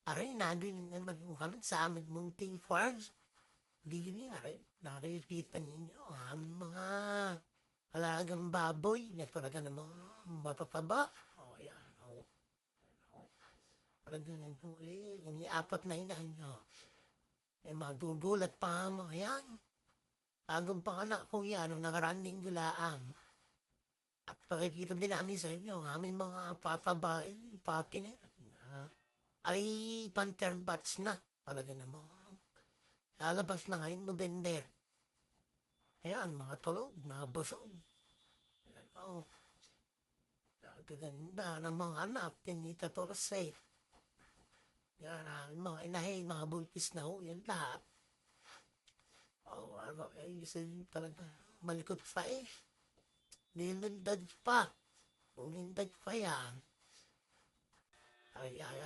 Aray, nandun naman po kami sa aming munting farms. Hindi aray, nakikita ninyo ang mga alagang baboy na talaga namang mapapaba. O, yan. O, talaga naman po yung apat na inahin nyo. Magugulat pa mo, yan. Agong panganak po yan, nung nakaraan linggo laang. At pakikita din namin sa inyo, ang aming mga papabain, papi na yan. Ay panther bats na. Talaga naman. Lalabas na ngayon November. Ayan, mga tulog, mga busog. Oh, ganda ng mga anak, Tinita Torse. Yan, mga inahin, mga bulpis na ho, yan lahat. Oh, ano, ayusin talaga. Malikot pa eh. Nilindag pa. Nilindag pa yan. Ay, ay, ay.